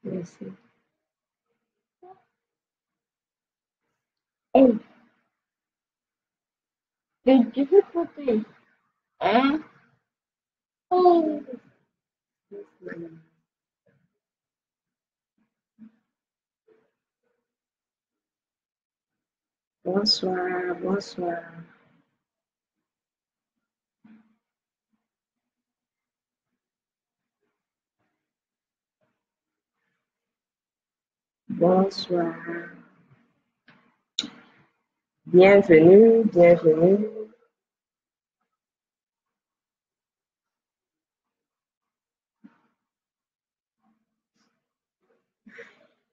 Merci. Et le difficulté, hein? Oh, Bonsoir, bonsoir. Bonsoir. Bienvenue, bienvenue.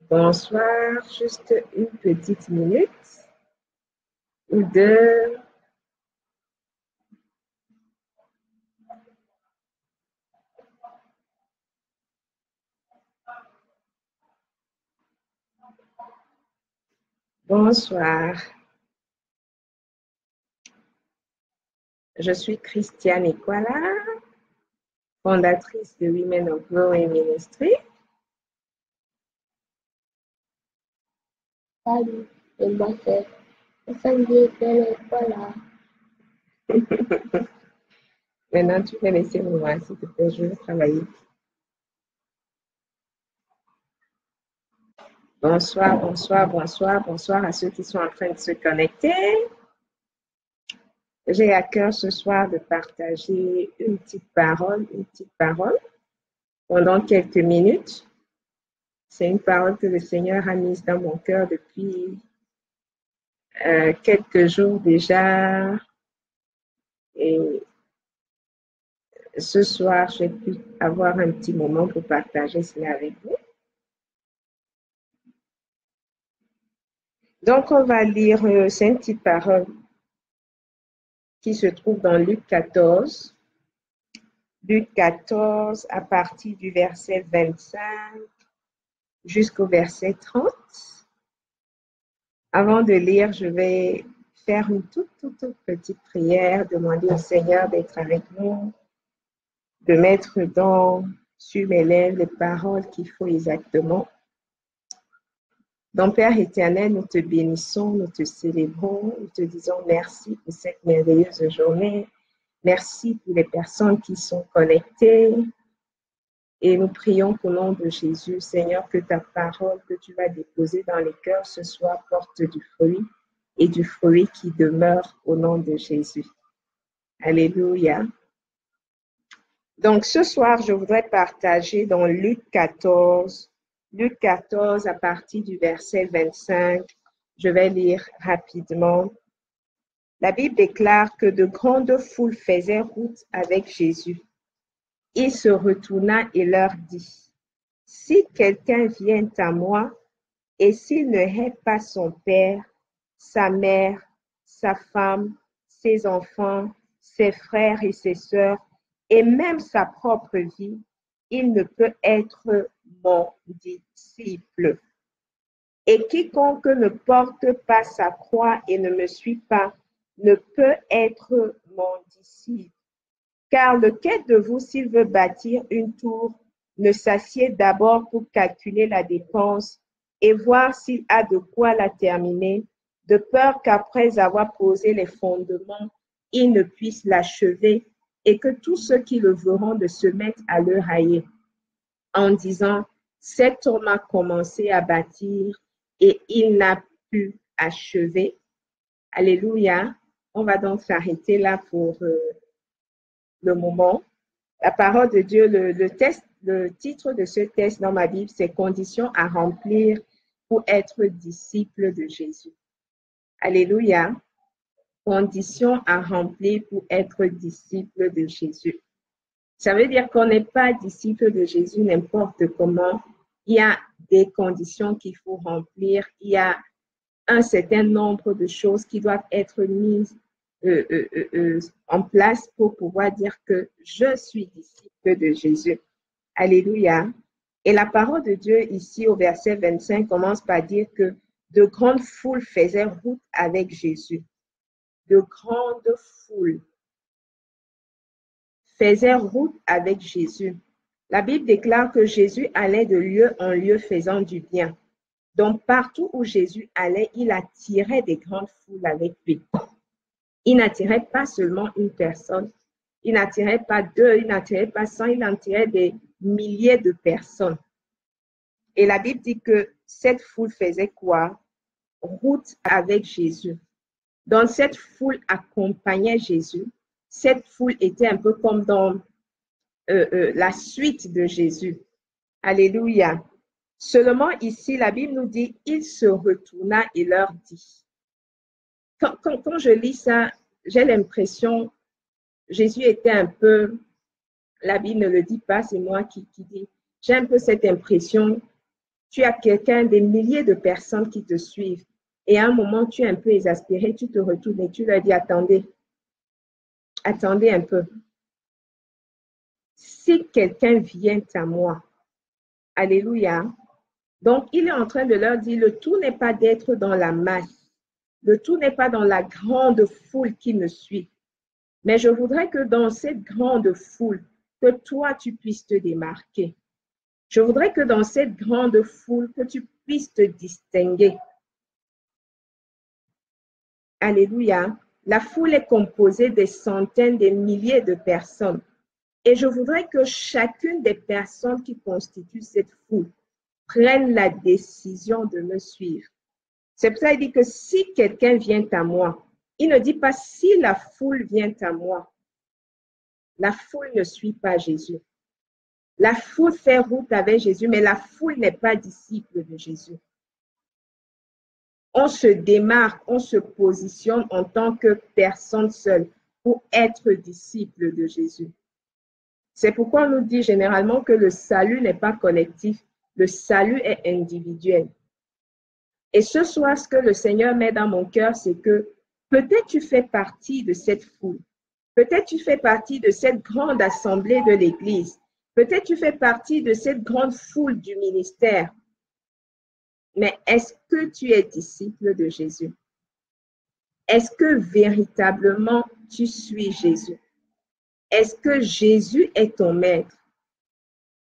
Bonsoir, juste une petite minute ou deux. Bonsoir. Je suis Christiane Ekwala, fondatrice de Women of Glory Ministry. salut, et moi c'est Sandy de l'école. Maintenant, tu peux laisser moi, s'il te plaît, je vais travailler. Bonsoir, bonsoir, bonsoir, bonsoir à ceux qui sont en train de se connecter. J'ai à cœur ce soir de partager une petite parole pendant quelques minutes. C'est une parole que le Seigneur a mise dans mon cœur depuis quelques jours déjà. Et ce soir, j'ai pu avoir un petit moment pour partager cela avec vous. Donc, on va lire, c'est une petite parole qui se trouve dans Luc 14. Luc 14 à partir du verset 25 jusqu'au verset 30. Avant de lire, je vais faire une toute petite prière, demander au Seigneur d'être avec nous, de mettre sur mes lèvres les paroles qu'il faut exactement. Donc, Père éternel, nous te bénissons, nous te célébrons, nous te disons merci pour cette merveilleuse journée. Merci pour les personnes qui sont connectées. Et nous prions qu'au nom de Jésus, Seigneur, que ta parole que tu vas déposer dans les cœurs ce soir porte du fruit et du fruit qui demeure au nom de Jésus. Alléluia. Donc, ce soir, je voudrais partager dans Luc 14 à partir du verset 25. Je vais lire rapidement. La Bible déclare que de grandes foules faisaient route avec Jésus. Il se retourna et leur dit, « Si quelqu'un vient à moi, et s'il ne hait pas son père, sa mère, sa femme, ses enfants, ses frères et ses sœurs, et même sa propre vie, il ne peut être mon disciple. Et quiconque ne porte pas sa croix et ne me suit pas, ne peut être mon disciple. Car lequel de vous, s'il veut bâtir une tour, ne s'assied d'abord pour calculer la dépense et voir s'il a de quoi la terminer, de peur qu'après avoir posé les fondements, il ne puisse l'achever et que tous ceux qui le verront de se mettre à le railler, en disant, cet homme a commencé à bâtir et il n'a pu achever. Alléluia. On va donc s'arrêter là pour le moment. La parole de Dieu, le titre de ce texte dans ma Bible, c'est Conditions à remplir pour être disciple de Jésus. Alléluia. Conditions à remplir pour être disciple de Jésus. Ça veut dire qu'on n'est pas disciple de Jésus n'importe comment. Il y a des conditions qu'il faut remplir. Il y a un certain nombre de choses qui doivent être mises en place pour pouvoir dire que je suis disciple de Jésus. Alléluia. Et la parole de Dieu ici au verset 25 commence par dire que de grandes foules faisaient route avec Jésus. De grandes foules faisaient route avec Jésus. La Bible déclare que Jésus allait de lieu en lieu faisant du bien. Donc, partout où Jésus allait, il attirait des grandes foules avec lui. Il n'attirait pas seulement une personne, il n'attirait pas deux, il n'attirait pas 100, il attirait des milliers de personnes. Et la Bible dit que cette foule faisait quoi? Route avec Jésus. Donc, cette foule accompagnait Jésus. Cette foule était un peu comme dans la suite de Jésus. Alléluia. Seulement ici, la Bible nous dit, il se retourna et leur dit. Quand je lis ça, j'ai l'impression, Jésus était un peu, la Bible ne le dit pas, c'est moi qui dis, j'ai un peu cette impression, tu as quelqu'un, des milliers de personnes qui te suivent, et à un moment, tu es un peu exaspéré, tu te retournes et tu leur dis, attendez un peu. Si quelqu'un vient à moi, alléluia. Donc, il est en train de leur dire, le tout n'est pas d'être dans la masse. Le tout n'est pas dans la grande foule qui me suit. Mais je voudrais que dans cette grande foule, que toi, tu puisses te démarquer. Je voudrais que dans cette grande foule, que tu puisses te distinguer. Alléluia. La foule est composée des centaines, des milliers de personnes. Et je voudrais que chacune des personnes qui constituent cette foule prenne la décision de me suivre. C'est pour ça qu'il dit que si quelqu'un vient à moi, il ne dit pas si la foule vient à moi. La foule ne suit pas Jésus. La foule fait route avec Jésus, mais la foule n'est pas disciple de Jésus. On se démarque, on se positionne en tant que personne seule pour être disciple de Jésus. C'est pourquoi on nous dit généralement que le salut n'est pas collectif, le salut est individuel. Et ce soir, ce que le Seigneur met dans mon cœur, c'est que peut-être tu fais partie de cette foule. Peut-être tu fais partie de cette grande assemblée de l'Église. Peut-être tu fais partie de cette grande foule du ministère. Mais est-ce que tu es disciple de Jésus? Est-ce que véritablement tu suis Jésus? Est-ce que Jésus est ton maître?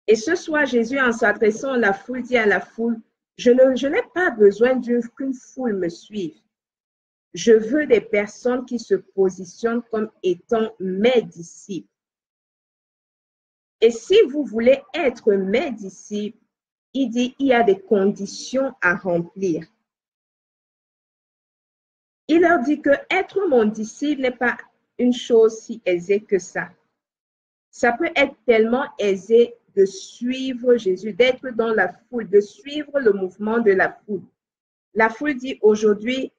Et ce soir, Jésus, en s'adressant à la foule, dit à la foule, je n'ai pas besoin qu'une foule me suive. Je veux des personnes qui se positionnent comme étant mes disciples. Et si vous voulez être mes disciples, il dit, il y a des conditions à remplir. Il leur dit que être mon disciple n'est pas une chose si aisée que ça. Ça peut être tellement aisé de suivre Jésus, d'être dans la foule, de suivre le mouvement de la foule. La foule dit aujourd'hui,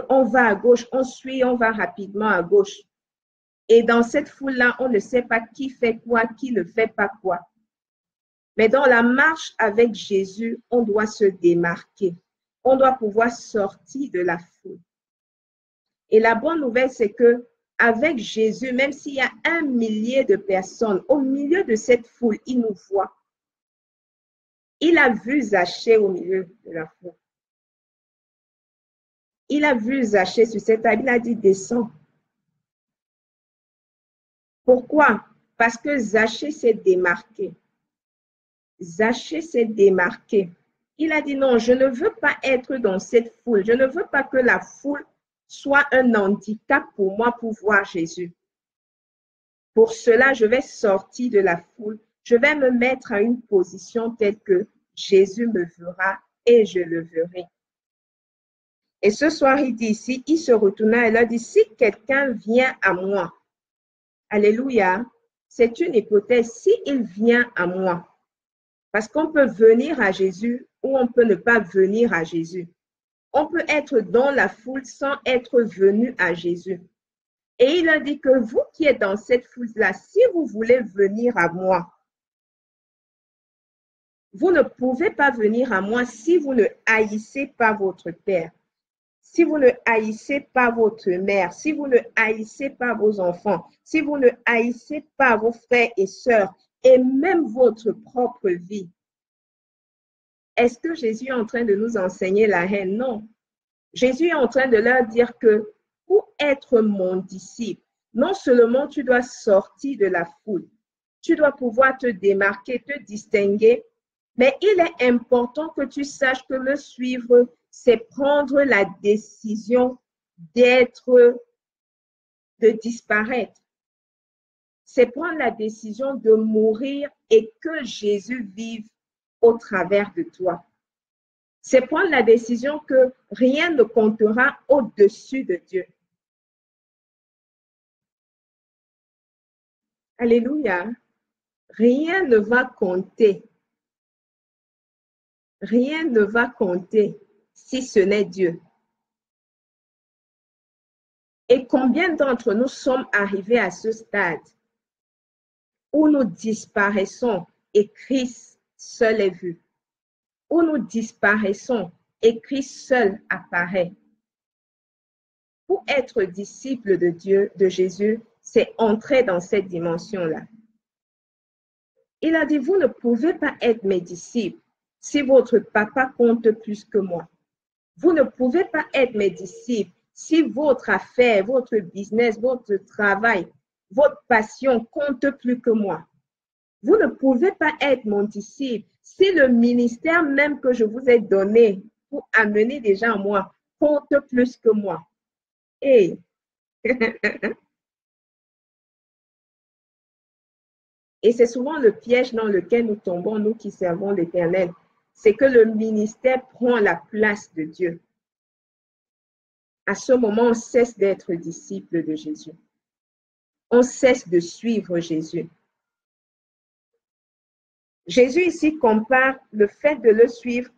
on va à gauche, on suit, on va rapidement à gauche. Et dans cette foule-là, on ne sait pas qui fait quoi, qui ne fait pas quoi. Mais dans la marche avec Jésus, on doit se démarquer. On doit pouvoir sortir de la foule. Et la bonne nouvelle, c'est que avec Jésus, même s'il y a 1 millier de personnes, au milieu de cette foule, il nous voit. Il a vu Zachée au milieu de la foule. Il a vu Zachée sur cette table, il a dit, descends. Pourquoi? Parce que Zachée s'est démarqué. Zachée s'est démarqué. Il a dit, non, je ne veux pas être dans cette foule. Je ne veux pas que la foule soit un handicap pour moi pour voir Jésus. Pour cela, je vais sortir de la foule. Je vais me mettre à une position telle que Jésus me verra et je le verrai. Et ce soir, il dit ici, il se retourna et leur dit, si quelqu'un vient à moi, alléluia, c'est une hypothèse, s'il vient à moi, parce qu'on peut venir à Jésus ou on peut ne pas venir à Jésus. On peut être dans la foule sans être venu à Jésus. Et il a dit que vous qui êtes dans cette foule-là, si vous voulez venir à moi, vous ne pouvez pas venir à moi si vous ne haïssez pas votre père, si vous ne haïssez pas votre mère, si vous ne haïssez pas vos enfants, si vous ne haïssez pas vos frères et sœurs et même votre propre vie. Est-ce que Jésus est en train de nous enseigner la haine? Non. Jésus est en train de leur dire que pour être mon disciple, non seulement tu dois sortir de la foule, Tu dois pouvoir te démarquer, te distinguer. Mais il est important que tu saches que le suivre, c'est prendre la décision de disparaître. C'est prendre la décision de mourir et que Jésus vive au travers de toi. C'est prendre la décision que rien ne comptera au-dessus de Dieu. Alléluia. Rien ne va compter. Rien ne va compter si ce n'est Dieu. Et combien d'entre nous sommes arrivés à ce stade où nous disparaissons et Christ seul est vu, où nous disparaissons et Christ seul apparaît. Pour être disciple de Dieu, de Jésus, c'est entrer dans cette dimension-là. Il a dit, vous ne pouvez pas être mes disciples si votre papa compte plus que moi. Vous ne pouvez pas être mes disciples si votre affaire, votre business, votre travail, votre passion compte plus que moi. Vous ne pouvez pas être mon disciple si le ministère même que je vous ai donné pour amener des gens à moi compte plus que moi. Et Et c'est souvent le piège dans lequel nous tombons, nous qui servons l'Éternel. C'est que le ministère prend la place de Dieu. À ce moment, on cesse d'être disciple de Jésus. On cesse de suivre Jésus. Jésus ici compare le fait de le suivre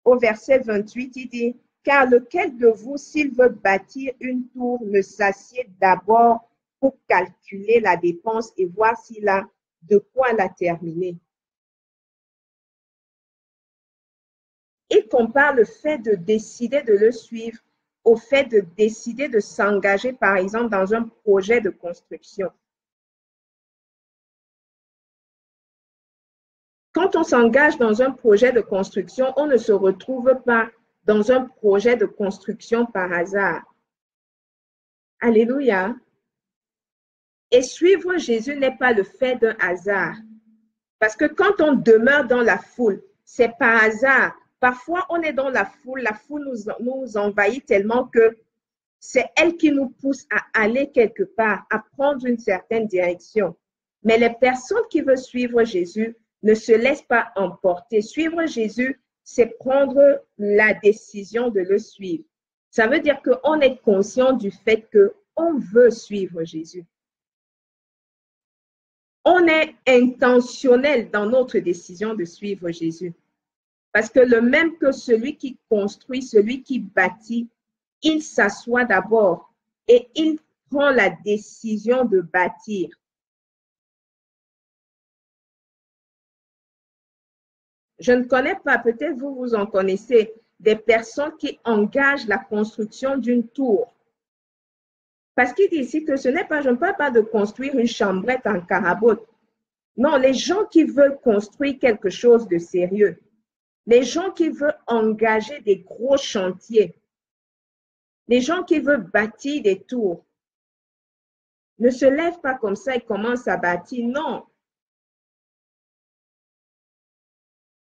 au verset 28, il dit, « Car lequel de vous, s'il veut bâtir une tour, ne s'assied d'abord pour calculer la dépense et voir s'il a de quoi la terminer. » Il compare le fait de décider de le suivre au fait de décider de s'engager, par exemple, dans un projet de construction. Quand on s'engage dans un projet de construction, on ne se retrouve pas dans un projet de construction par hasard. Alléluia. Et suivre Jésus n'est pas le fait d'un hasard. Parce que quand on demeure dans la foule, c'est par hasard. Parfois, on est dans la foule nous envahit tellement que c'est elle qui nous pousse à aller quelque part, à prendre une certaine direction. Mais les personnes qui veulent suivre Jésus ne se laissent pas emporter. Suivre Jésus, c'est prendre la décision de le suivre. Ça veut dire qu'on est conscient du fait qu'on veut suivre Jésus. On est intentionnel dans notre décision de suivre Jésus. Parce que le même que celui qui construit, celui qui bâtit, il s'assoit d'abord et il prend la décision de bâtir. Je ne connais pas, peut-être vous en connaissez, des personnes qui engagent la construction d'une tour. Parce qu'il dit ici que ce n'est pas, je ne parle pas de construire une chambrette en carabote. Non, les gens qui veulent construire quelque chose de sérieux, les gens qui veulent engager des gros chantiers, les gens qui veulent bâtir des tours, ne se lèvent pas comme ça et commencent à bâtir. Non.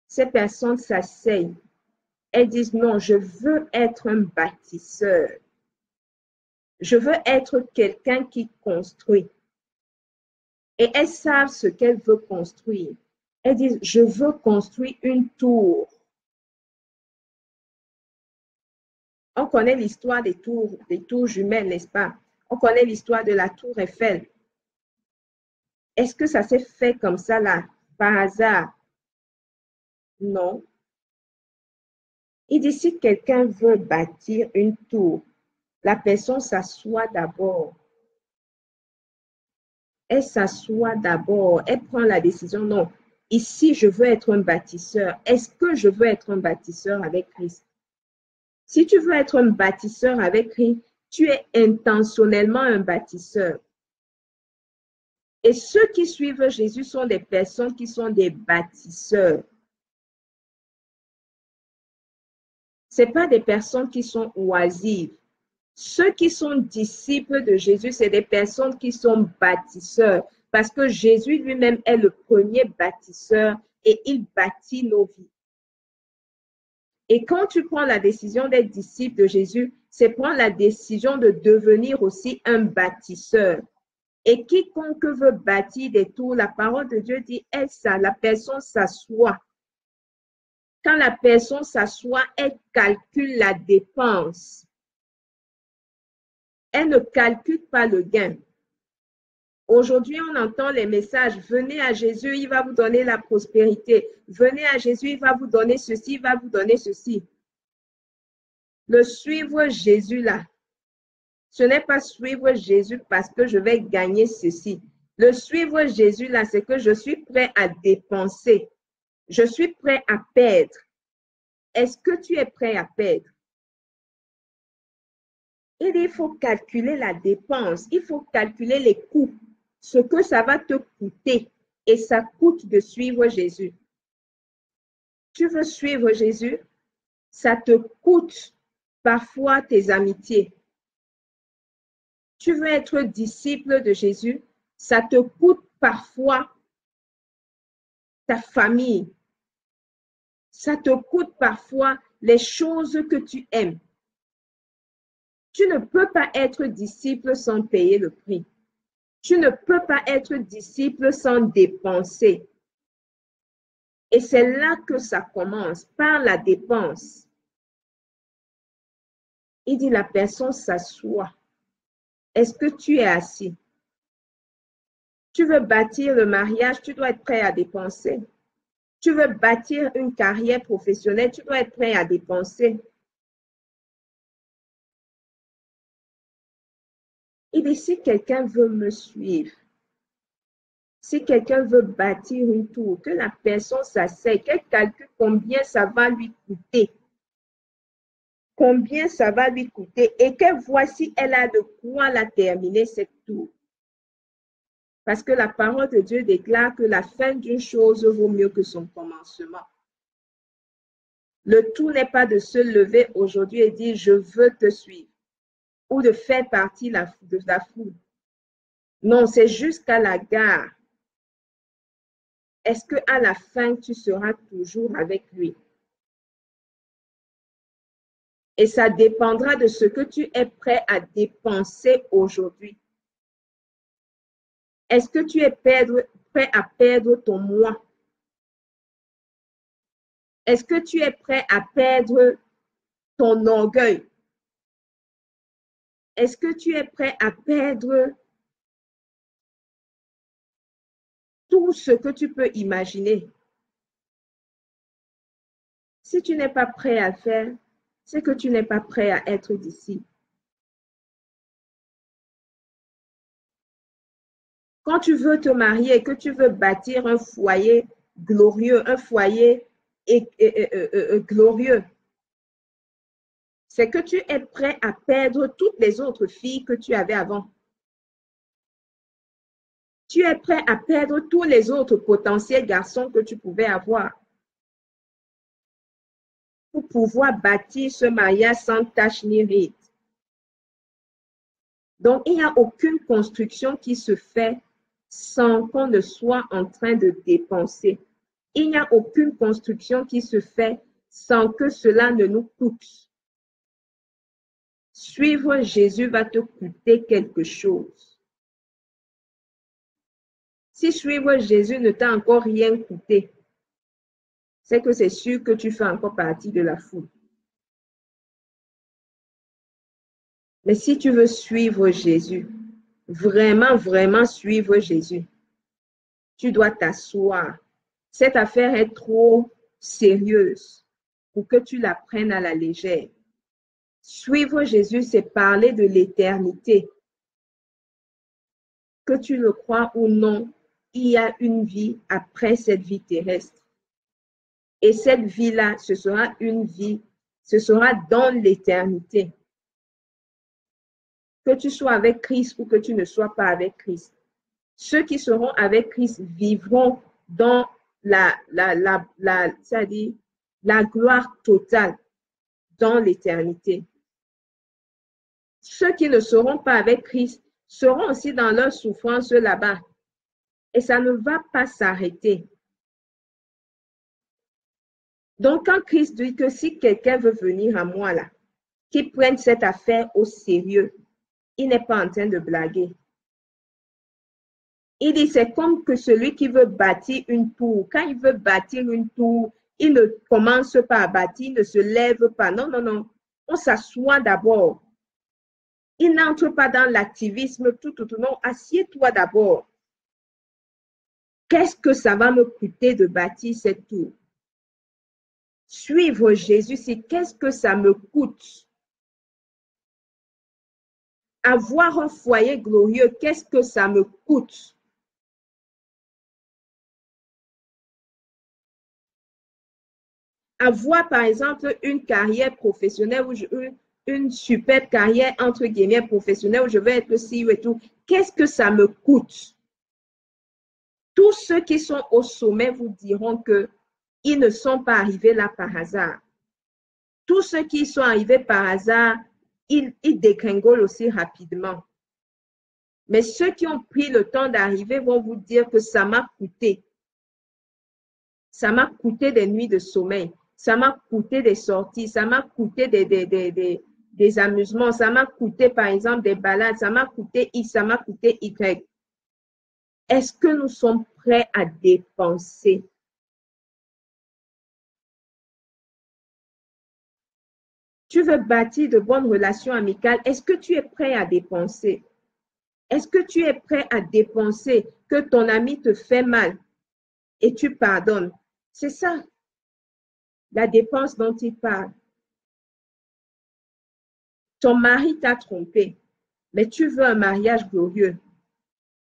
Ces personnes s'asseyent. Elles disent non, je veux être un bâtisseur. Je veux être quelqu'un qui construit. Et elles savent ce qu'elles veulent construire. Elles disent, je veux construire une tour. On connaît l'histoire des tours jumelles, n'est-ce pas? On connaît l'histoire de la tour Eiffel. Est-ce que ça s'est fait comme ça là, par hasard? Non. Il dit, si quelqu'un veut bâtir une tour, la personne s'assoit d'abord. Elle s'assoit d'abord, elle prend la décision, non, ici je veux être un bâtisseur. Est-ce que je veux être un bâtisseur avec Christ? Si tu veux être un bâtisseur avec Christ, tu es intentionnellement un bâtisseur. Et ceux qui suivent Jésus sont des personnes qui sont des bâtisseurs. Ce n'est pas des personnes qui sont oisives. Ceux qui sont disciples de Jésus, c'est des personnes qui sont bâtisseurs. parce que Jésus lui-même est le premier bâtisseur et il bâtit nos vies. Et quand tu prends la décision d'être disciple de Jésus, c'est prendre la décision de devenir aussi un bâtisseur. Et quiconque veut bâtir des tours, la parole de Dieu dit, la personne s'assoit. Quand la personne s'assoit, elle calcule la dépense. Elle ne calcule pas le gain. Aujourd'hui, on entend les messages, venez à Jésus, il va vous donner la prospérité. Venez à Jésus, il va vous donner ceci, il va vous donner ceci. Le suivre Jésus là, ce n'est pas suivre Jésus parce que je vais gagner ceci. Le suivre Jésus là, c'est que je suis prêt à dépenser. Je suis prêt à perdre. Est-ce que tu es prêt à perdre? Il faut calculer la dépense, il faut calculer les coûts, ce que ça va te coûter et ça coûte de suivre Jésus. Tu veux suivre Jésus? Ça te coûte parfois tes amitiés. Tu veux être disciple de Jésus? Ça te coûte parfois ta famille. Ça te coûte parfois les choses que tu aimes. Tu ne peux pas être disciple sans payer le prix. Tu ne peux pas être disciple sans dépenser. Et c'est là que ça commence, par la dépense. Il dit, la personne s'assoit. Est-ce que tu es assis? Tu veux bâtir le mariage, tu dois être prêt à dépenser. Tu veux bâtir une carrière professionnelle, tu dois être prêt à dépenser. Il dit, si quelqu'un veut me suivre, si quelqu'un veut bâtir une tour, que la personne s'asseye, qu'elle calcule combien ça va lui coûter. Combien ça va lui coûter et qu'elle voit si elle a de quoi la terminer, cette tour. Parce que la parole de Dieu déclare que la fin d'une chose vaut mieux que son commencement. Le tout n'est pas de se lever aujourd'hui et dire « je veux te suivre » ou de faire partie de la foule. Non, c'est jusqu'à la gare. Est-ce qu'à la fin, tu seras toujours avec lui? Et ça dépendra de ce que tu es prêt à dépenser aujourd'hui. Est-ce que tu es prêt à perdre ton moi? Est-ce que tu es prêt à perdre ton orgueil? Est-ce que tu es prêt à perdre tout ce que tu peux imaginer? Si tu n'es pas prêt à le faire, c'est que tu n'es pas prêt à être disciple. Quand tu veux te marier, que tu veux bâtir un foyer glorieux, un foyer glorieux, c'est que tu es prêt à perdre toutes les autres filles que tu avais avant. Tu es prêt à perdre tous les autres potentiels garçons que tu pouvais avoir pour pouvoir bâtir ce mariage sans tache ni ride. Donc, il n'y a aucune construction qui se fait sans qu'on ne soit en train de dépenser. Il n'y a aucune construction qui se fait sans que cela ne nous coûte. Suivre Jésus va te coûter quelque chose. Si suivre Jésus ne t'a encore rien coûté, c'est que c'est sûr que tu fais encore partie de la foule. Mais si tu veux suivre Jésus, vraiment, vraiment suivre Jésus, tu dois t'asseoir. Cette affaire est trop sérieuse pour que tu la prennes à la légère. Suivre Jésus, c'est parler de l'éternité. Que tu le crois ou non, il y a une vie après cette vie terrestre. Et cette vie-là, ce sera une vie, ce sera dans l'éternité. Que tu sois avec Christ ou que tu ne sois pas avec Christ. Ceux qui seront avec Christ vivront dans la gloire totale, dans l'éternité. Ceux qui ne seront pas avec Christ seront aussi dans leur souffrance là-bas. Et ça ne va pas s'arrêter. Donc, quand Christ dit que si quelqu'un veut venir à moi, là, qu'il prenne cette affaire au sérieux, il n'est pas en train de blaguer. Il dit, c'est comme que celui qui veut bâtir une tour. Quand il veut bâtir une tour, il ne commence pas à bâtir, il ne se lève pas. Non, non, non. On s'assoit d'abord. Il n'entre pas dans l'activisme, tout. Non, assieds-toi d'abord. Qu'est-ce que ça va me coûter de bâtir cette tour? Suivre Jésus, c'est qu'est-ce que ça me coûte? Avoir un foyer glorieux, qu'est-ce que ça me coûte? Avoir, par exemple, une carrière professionnelle, une super carrière, entre guillemets, professionnelle, où je vais être CEO et tout, qu'est-ce que ça me coûte? Tous ceux qui sont au sommet vous diront qu'ils ne sont pas arrivés là par hasard. Tous ceux qui sont arrivés par hasard, ils dégringolent aussi rapidement. Mais ceux qui ont pris le temps d'arriver vont vous dire que ça m'a coûté. Ça m'a coûté des nuits de sommeil. Ça m'a coûté des sorties. Ça m'a coûté des amusements. Ça m'a coûté, par exemple, des balades. Ça m'a coûté X, ça m'a coûté Y. Est-ce que nous sommes prêts à dépenser? Tu veux bâtir de bonnes relations amicales. Est-ce que tu es prêt à dépenser? Est-ce que tu es prêt à dépenser que ton ami te fait mal et tu pardonnes? C'est ça, la dépense dont il parle. Ton mari t'a trompé, mais tu veux un mariage glorieux.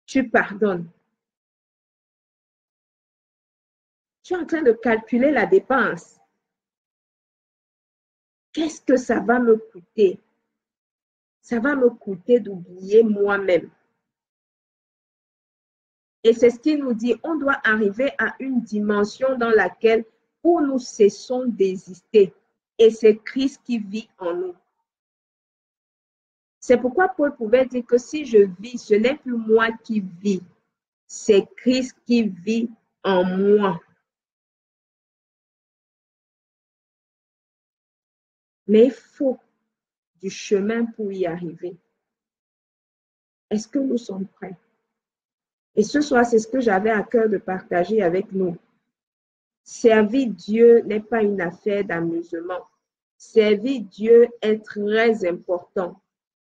Tu pardonnes. Tu es en train de calculer la dépense. Qu'est-ce que ça va me coûter? Ça va me coûter d'oublier moi-même. Et c'est ce qu'il nous dit, on doit arriver à une dimension dans laquelle où nous cessons d'exister. Et c'est Christ qui vit en nous. C'est pourquoi Paul pouvait dire que si je vis, ce n'est plus moi qui vis, c'est Christ qui vit en moi. Mais il faut du chemin pour y arriver. Est-ce que nous sommes prêts? Et ce soir, c'est ce que j'avais à cœur de partager avec nous. Servir Dieu n'est pas une affaire d'amusement. Servir Dieu est très important.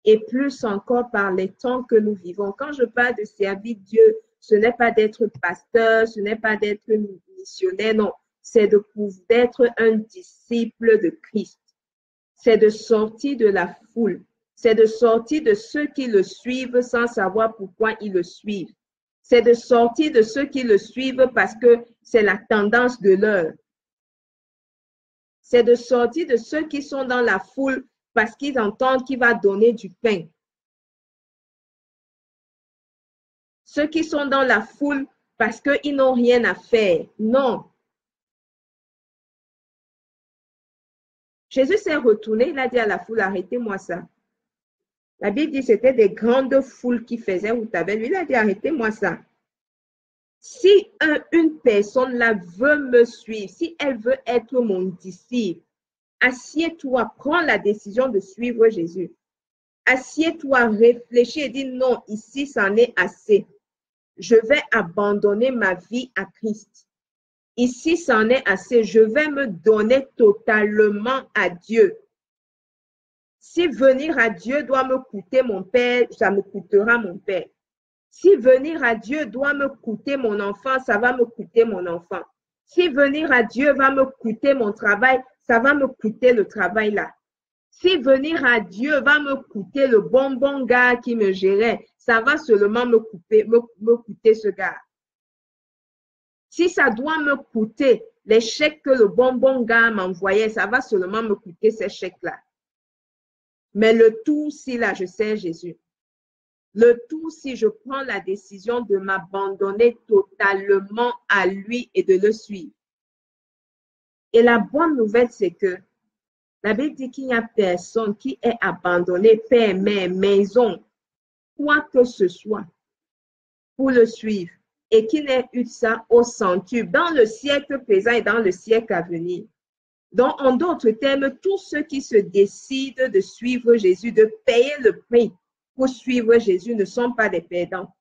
Et plus encore par les temps que nous vivons. Quand je parle de servir Dieu, ce n'est pas d'être pasteur, ce n'est pas d'être missionnaire, non. C'est d'être un disciple de Christ. C'est de sortir de la foule. C'est de sortir de ceux qui le suivent sans savoir pourquoi ils le suivent. C'est de sortir de ceux qui le suivent parce que c'est la tendance de l'heure. C'est de sortir de ceux qui sont dans la foule parce qu'ils entendent qu'il va donner du pain. Ceux qui sont dans la foule parce qu'ils n'ont rien à faire. Non. Jésus s'est retourné, il a dit à la foule, arrêtez-moi ça. La Bible dit que c'était des grandes foules qui faisaient ou t'avais. Lui, il a dit, arrêtez-moi ça. Si une personne là veut me suivre, si elle veut être mon disciple, assieds-toi, prends la décision de suivre Jésus. Assieds-toi, réfléchis et dis non, ici, c'en est assez. Je vais abandonner ma vie à Christ. Ici, c'en est assez. Je vais me donner totalement à Dieu. Si venir à Dieu doit me coûter mon père, ça me coûtera mon père. Si venir à Dieu doit me coûter mon enfant, ça va me coûter mon enfant. Si venir à Dieu va me coûter mon travail, ça va me coûter le travail là. Si venir à Dieu va me coûter le bonbon gars qui me gérait, ça va seulement me coûter ce gars. Si ça doit me coûter les chèques que le bonbon gars m'envoyait, ça va seulement me coûter ces chèques-là. Mais le tout, si là, je sais Jésus. Le tout, si je prends la décision de m'abandonner totalement à lui et de le suivre. Et la bonne nouvelle, c'est que la Bible dit qu'il n'y a personne qui est abandonné, père, mère, maison, quoi que ce soit, pour le suivre. et qu'il n'ait eu ça au centuple, dans le siècle présent et dans le siècle à venir. Donc, en d'autres termes, tous ceux qui se décident de suivre Jésus, de payer le prix pour suivre Jésus, ne sont pas des perdants.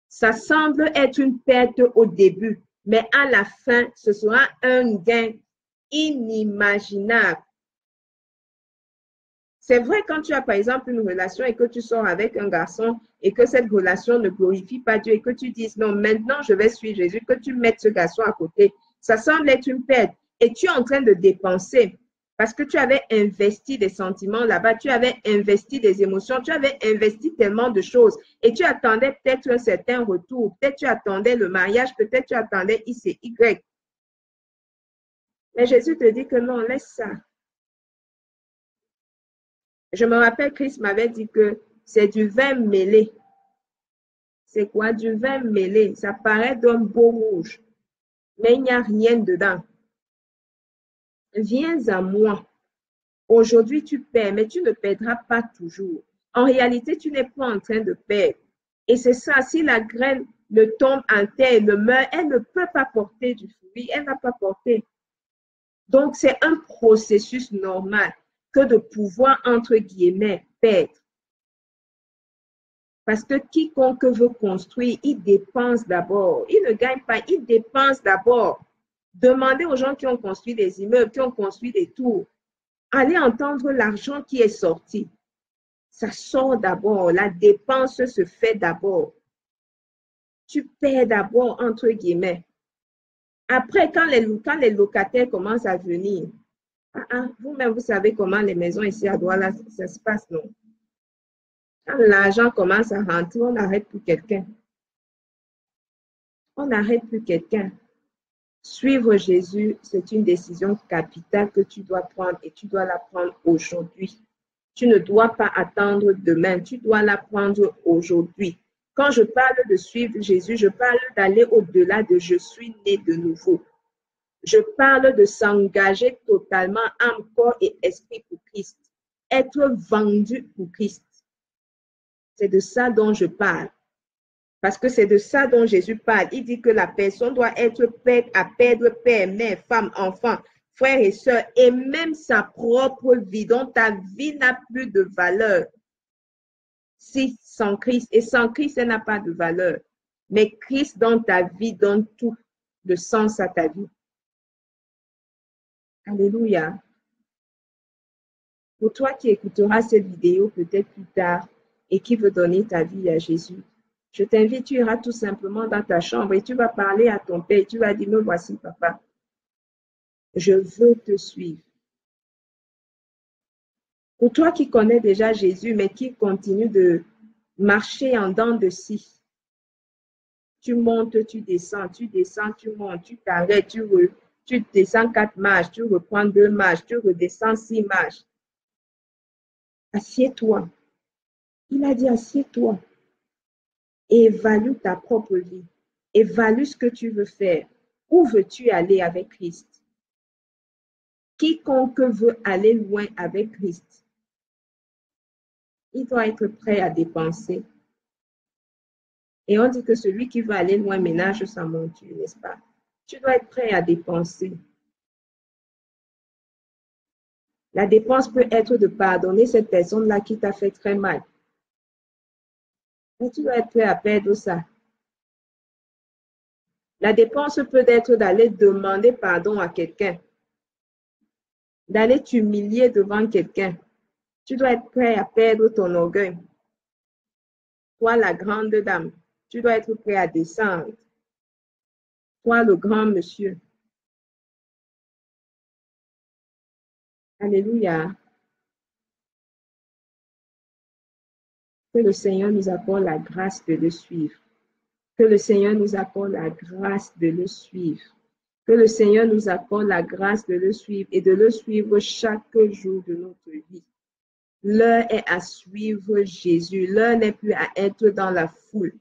Ça semble être une perte au début, mais à la fin, ce sera un gain inimaginable. C'est vrai quand tu as par exemple une relation et que tu sors avec un garçon et que cette relation ne glorifie pas Dieu et que tu dises non, maintenant je vais suivre Jésus, que tu mettes ce garçon à côté. Ça semble être une perte et tu es en train de dépenser parce que tu avais investi des sentiments là-bas, tu avais investi des émotions, tu avais investi tellement de choses et tu attendais peut-être un certain retour, peut-être tu attendais le mariage, peut-être tu attendais X et Y. Mais Jésus te dit que non, laisse ça. Je me rappelle, Christ m'avait dit que c'est du vin mêlé. C'est quoi? Du vin mêlé. Ça paraît d'un beau rouge, mais il n'y a rien dedans. Viens à moi. Aujourd'hui, tu perds, mais tu ne perdras pas toujours. En réalité, tu n'es pas en train de perdre. Et c'est ça, si la graine ne tombe en terre et ne meurt, elle ne peut pas porter du fruit. Elle ne va pas porter. Donc, c'est un processus normal que de pouvoir, entre guillemets, perdre. Parce que quiconque veut construire, il dépense d'abord. Il ne gagne pas, il dépense d'abord. Demandez aux gens qui ont construit des immeubles, qui ont construit des tours. Allez entendre l'argent qui est sorti. Ça sort d'abord. La dépense se fait d'abord. Tu paies d'abord, entre guillemets. Après, quand les locataires commencent à venir, vous-même, vous savez comment les maisons ici à Douala, ça se passe, non? Quand l'argent commence à rentrer, on n'arrête plus quelqu'un. On n'arrête plus quelqu'un. Suivre Jésus, c'est une décision capitale que tu dois prendre et tu dois la prendre aujourd'hui. Tu ne dois pas attendre demain, tu dois la prendre aujourd'hui. Quand je parle de suivre Jésus, je parle d'aller au-delà de je suis né de nouveau. Je parle de s'engager totalement âme, corps et esprit pour Christ. Être vendu pour Christ. C'est de ça dont je parle. Parce que c'est de ça dont Jésus parle. Il dit que la personne doit être prête à perdre père, mère, femme, enfant, frères et sœurs, et même sa propre vie. Donc ta vie n'a plus de valeur. Si sans Christ, et sans Christ, elle n'a pas de valeur. Mais Christ dans ta vie donne tout le sens à ta vie. Alléluia. Pour toi qui écouteras cette vidéo peut-être plus tard et qui veut donner ta vie à Jésus, je t'invite, tu iras tout simplement dans ta chambre et tu vas parler à ton père. Tu vas dire, me voici, papa. Je veux te suivre. Pour toi qui connais déjà Jésus, mais qui continue de marcher en dents de scie, tu montes, tu descends, tu montes, tu t'arrêtes, tu descends 4 marches, tu reprends 2 marches, tu redescends 6 marches. Assieds-toi. Il a dit, assieds-toi. Et évalue ta propre vie. Évalue ce que tu veux faire. Où veux-tu aller avec Christ? Quiconque veut aller loin avec Christ, il doit être prêt à dépenser. Et on dit que celui qui veut aller loin ménage sa monture, n'est-ce pas? Tu dois être prêt à dépenser. La dépense peut être de pardonner cette personne-là qui t'a fait très mal. Mais tu dois être prêt à perdre ça. La dépense peut être d'aller demander pardon à quelqu'un, d'aller t'humilier devant quelqu'un. Tu dois être prêt à perdre ton orgueil. Toi, la grande dame, tu dois être prêt à descendre. Toi, le grand monsieur. Alléluia. Que le Seigneur nous accorde la grâce de le suivre. Que le Seigneur nous accorde la grâce de le suivre. Que le Seigneur nous accorde la grâce de le suivre et de le suivre chaque jour de notre vie. L'heure est à suivre Jésus. L'heure n'est plus à être dans la foule.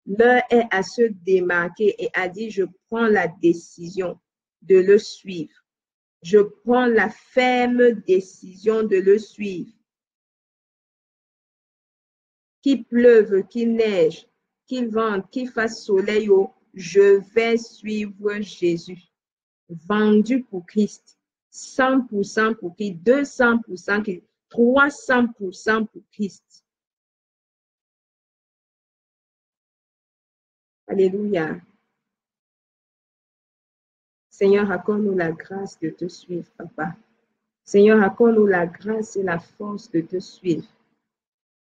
L'heure est à se démarquer et à dire, je prends la décision de le suivre. Je prends la ferme décision de le suivre. Qu'il pleuve, qu'il neige, qu'il vente, qu'il fasse soleil, je vais suivre Jésus. Vendu pour Christ. 100% pour Christ, 200% pour Christ, 300% pour Christ. Alléluia. Seigneur, accorde-nous la grâce de te suivre, Papa. Seigneur, accorde-nous la grâce et la force de te suivre.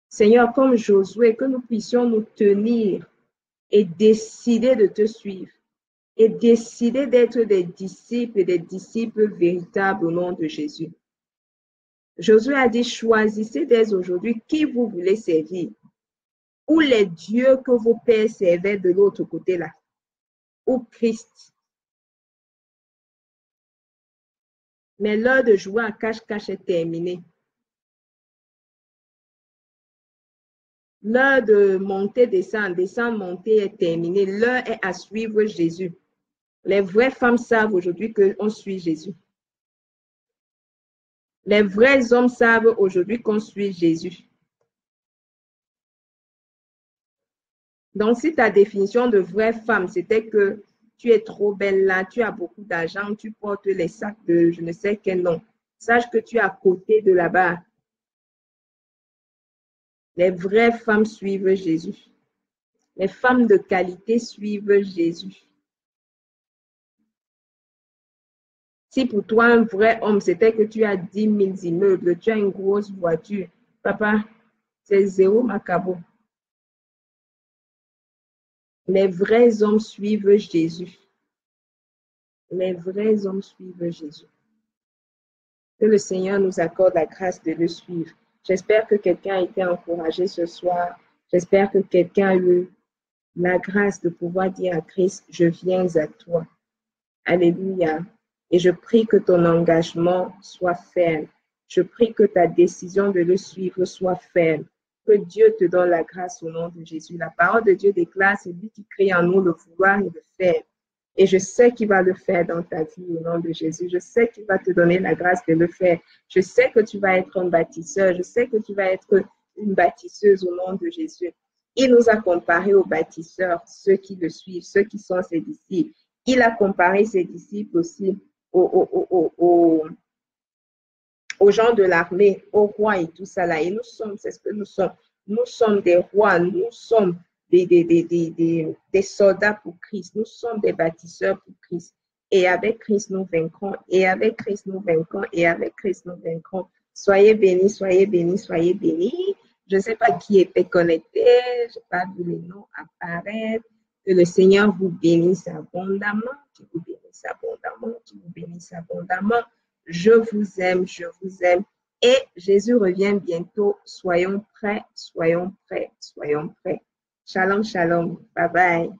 Seigneur, comme Josué, que nous puissions nous tenir et décider de te suivre et décider d'être des disciples et des disciples véritables au nom de Jésus. Josué a dit, choisissez dès aujourd'hui qui vous voulez servir, ou les dieux que vos pères servaient de l'autre côté là, ou Christ. Mais l'heure de jouer à cache-cache est terminée. L'heure de monter, descendre, descendre, monter est terminée. L'heure est à suivre Jésus. Les vraies femmes savent aujourd'hui qu'on suit Jésus. Les vrais hommes savent aujourd'hui qu'on suit Jésus. Donc, si ta définition de vraie femme, c'était que tu es trop belle là, tu as beaucoup d'argent, tu portes les sacs de je ne sais quel nom, sache que tu es à côté de là-bas. Les vraies femmes suivent Jésus. Les femmes de qualité suivent Jésus. Si pour toi, un vrai homme, c'était que tu as 10 000 immeubles, tu as une grosse voiture, papa, c'est zéro macabo. Les vrais hommes suivent Jésus. Les vrais hommes suivent Jésus. Que le Seigneur nous accorde la grâce de le suivre. J'espère que quelqu'un a été encouragé ce soir. J'espère que quelqu'un a eu la grâce de pouvoir dire à Christ, je viens à toi. Alléluia. Et je prie que ton engagement soit ferme. Je prie que ta décision de le suivre soit ferme. Que Dieu te donne la grâce au nom de Jésus. La parole de Dieu déclare, c'est lui qui crée en nous le vouloir et le faire. Et je sais qu'il va le faire dans ta vie au nom de Jésus. Je sais qu'il va te donner la grâce de le faire. Je sais que tu vas être un bâtisseur. Je sais que tu vas être une bâtisseuse au nom de Jésus. Il nous a comparés aux bâtisseurs, ceux qui le suivent, ceux qui sont ses disciples. Il a comparé ses disciples aussi aux gens de l'armée, aux rois et tout ça là. Et nous sommes, c'est ce que nous sommes. Nous sommes des rois, nous sommes des soldats pour Christ. Nous sommes des bâtisseurs pour Christ. Et avec Christ, nous vaincrons. Et avec Christ, nous vaincrons. Et avec Christ, nous vaincrons. Soyez bénis, soyez bénis, soyez bénis. Je ne sais pas qui était connecté. Je n'ai pas vu les noms apparaître. Que le Seigneur vous bénisse abondamment. Qu'il vous bénisse abondamment. Qu'il vous bénisse abondamment. Je vous aime, je vous aime. Et Jésus revient bientôt. Soyons prêts, soyons prêts, soyons prêts. Shalom, shalom. Bye bye.